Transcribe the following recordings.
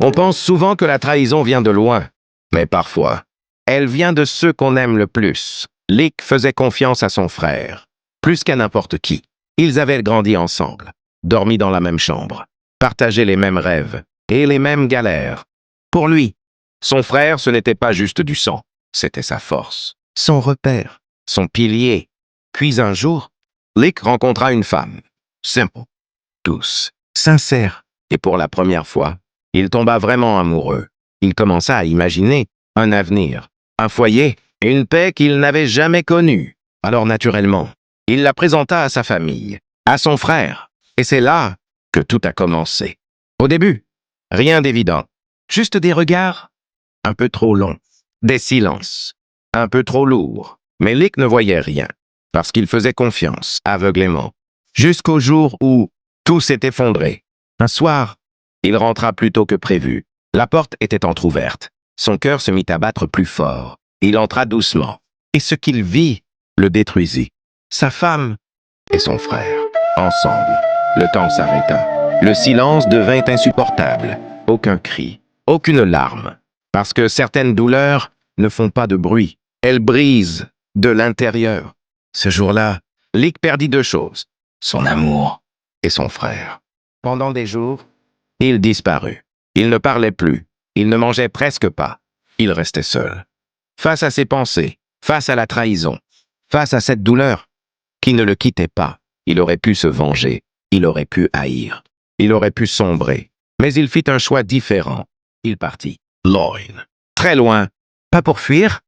On pense souvent que la trahison vient de loin, mais parfois, elle vient de ceux qu'on aime le plus. Lick faisait confiance à son frère, plus qu'à n'importe qui. Ils avaient grandi ensemble, dormi dans la même chambre, partagé les mêmes rêves et les mêmes galères. Pour lui, son frère, ce n'était pas juste du sang, c'était sa force, son repère, son pilier. Puis un jour, Lick rencontra une femme, simple, douce, sincère, et pour la première fois, il tomba vraiment amoureux. Il commença à imaginer un avenir, un foyer et une paix qu'il n'avait jamais connue. Alors naturellement, il la présenta à sa famille, à son frère. Et c'est là que tout a commencé. Au début, rien d'évident. Juste des regards un peu trop longs, des silences un peu trop lourds. Mais Lick ne voyait rien, parce qu'il faisait confiance aveuglément. Jusqu'au jour où tout s'est effondré. Un soir, il rentra plus tôt que prévu. La porte était entr'ouverte. Son cœur se mit à battre plus fort. Il entra doucement. Et ce qu'il vit le détruisit. Sa femme et son frère, ensemble. Le temps s'arrêta. Le silence devint insupportable. Aucun cri, aucune larme. Parce que certaines douleurs ne font pas de bruit. Elles brisent de l'intérieur. Ce jour-là, Lick perdit deux choses. Son amour et son frère. Pendant des jours, il disparut. Il ne parlait plus. Il ne mangeait presque pas. Il restait seul. Face à ses pensées, face à la trahison, face à cette douleur qui ne le quittait pas. Il aurait pu se venger. Il aurait pu haïr. Il aurait pu sombrer. Mais il fit un choix différent. Il partit. Loin. Très loin. Pas pour fuir,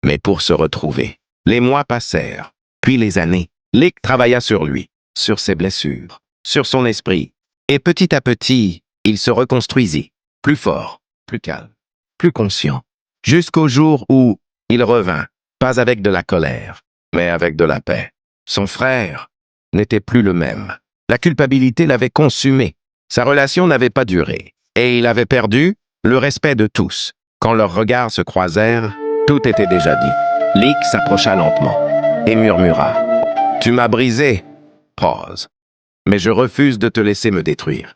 mais pour se retrouver. Les mois passèrent. Puis les années. Lick travailla sur lui, sur ses blessures, sur son esprit. Et petit à petit, il se reconstruisit. Plus fort, plus calme, plus conscient. Jusqu'au jour où il revint, pas avec de la colère, mais avec de la paix. Son frère n'était plus le même. La culpabilité l'avait consumé. Sa relation n'avait pas duré. Et il avait perdu le respect de tous. Quand leurs regards se croisèrent, tout était déjà dit. Lick s'approcha lentement et murmura. « Tu m'as brisé. » Pause. « Mais je refuse de te laisser me détruire. »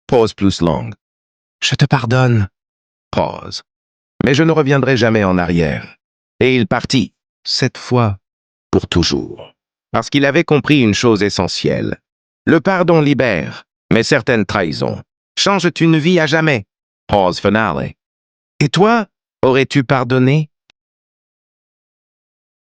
Pause plus longue. « Je te pardonne. » Pause. « Mais je ne reviendrai jamais en arrière. » Et il partit, cette fois, pour toujours. Parce qu'il avait compris une chose essentielle. Le pardon libère, mais certaines trahisons changent une vie à jamais. Pause finale. Et toi, aurais-tu pardonné?